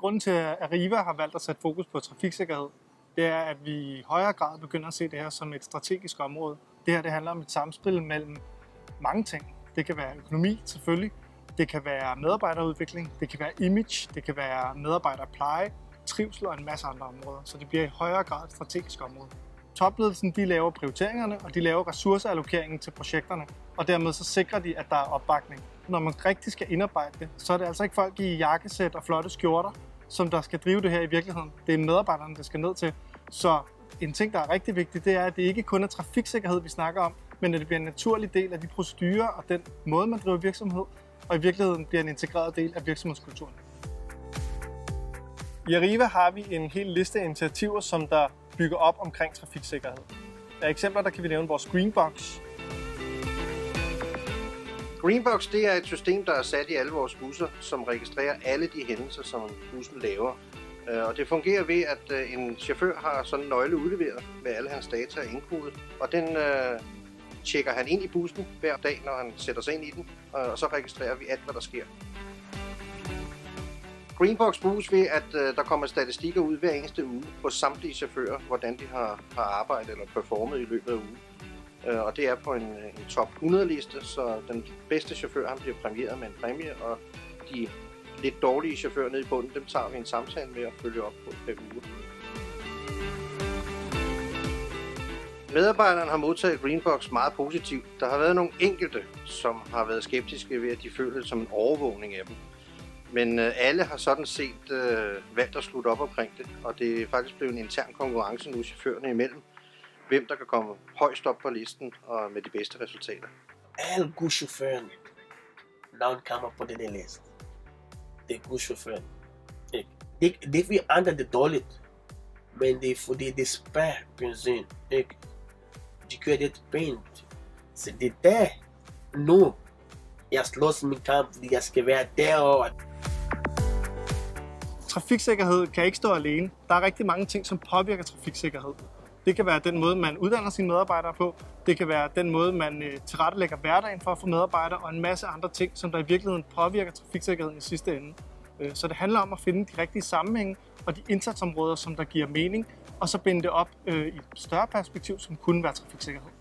Grunden til, at Arriva har valgt at sætte fokus på trafiksikkerhed, det er, at vi i højere grad begynder at se det her som et strategisk område. Det her det handler om et samspil mellem mange ting. Det kan være økonomi selvfølgelig, det kan være medarbejderudvikling, det kan være image, det kan være medarbejderpleje, trivsel og en masse andre områder. Så det bliver i højere grad et strategisk område. Topledelsen de laver prioriteringerne, og de laver ressourceallokeringen til projekterne, og dermed så sikrer de, at der er opbakning. Når man rigtig skal indarbejde det, så er det altså ikke folk i jakkesæt og flotte skjorter, som der skal drive det her i virkeligheden. Det er medarbejderne, der skal ned til. Så en ting, der er rigtig vigtig, det er, at det ikke kun er trafiksikkerhed, vi snakker om, men at det bliver en naturlig del af de procedurer og den måde, man driver virksomhed, og i virkeligheden bliver en integreret del af virksomhedskulturen. I Arriva har vi en hel liste af initiativer, som der bygger op omkring trafiksikkerhed. Af eksempler, der kan vi nævne vores Greenbox. Greenbox det er et system, der er sat i alle vores busser, som registrerer alle de hændelser, som bussen laver. Og det fungerer ved, at en chauffør har sådan en nøgle udleveret med alle hans data indkodet, og den tjekker han ind i bussen hver dag, når han sætter sig ind i den, og så registrerer vi alt, hvad der sker. Greenbox bruges ved, at der kommer statistikker ud hver eneste uge på samtlige chauffører, hvordan de har arbejdet eller performet i løbet af ugen. Og det er på en top 100 liste, så den bedste chauffør han bliver præmieret med en præmie, og de lidt dårlige chauffører nede i bunden, dem tager vi en samtale med at følge op på 5 uger. Medarbejderne har modtaget Greenbox meget positivt. Der har været nogle enkelte, som har været skeptiske ved, at de føler det som en overvågning af dem. Men alle har sådan set valgt at slutte op omkring det, og det er faktisk blevet en intern konkurrence nu chaufførerne imellem, hvem der kan komme højst op på listen og med de bedste resultater. Alle gode chauffører, når de kommer på denne liste, det er gode chauffører. Det er vi andre det dårligt, men det er fordi det sparer benzin. De kører det pænt. Så det er der nu, jeg slås min kamp, fordi jeg skal være derovre. Trafiksikkerhed kan ikke stå alene. Der er rigtig mange ting, som påvirker trafiksikkerhed. Det kan være den måde, man uddanner sine medarbejdere på. Det kan være den måde, man tilrettelægger hverdagen for at få medarbejdere, og en masse andre ting, som der i virkeligheden påvirker trafiksikkerheden i sidste ende. Så det handler om at finde de rigtige sammenhænge og de indsatsområder, som der giver mening, og så binde det op i et større perspektiv, som kunne være trafiksikkerhed.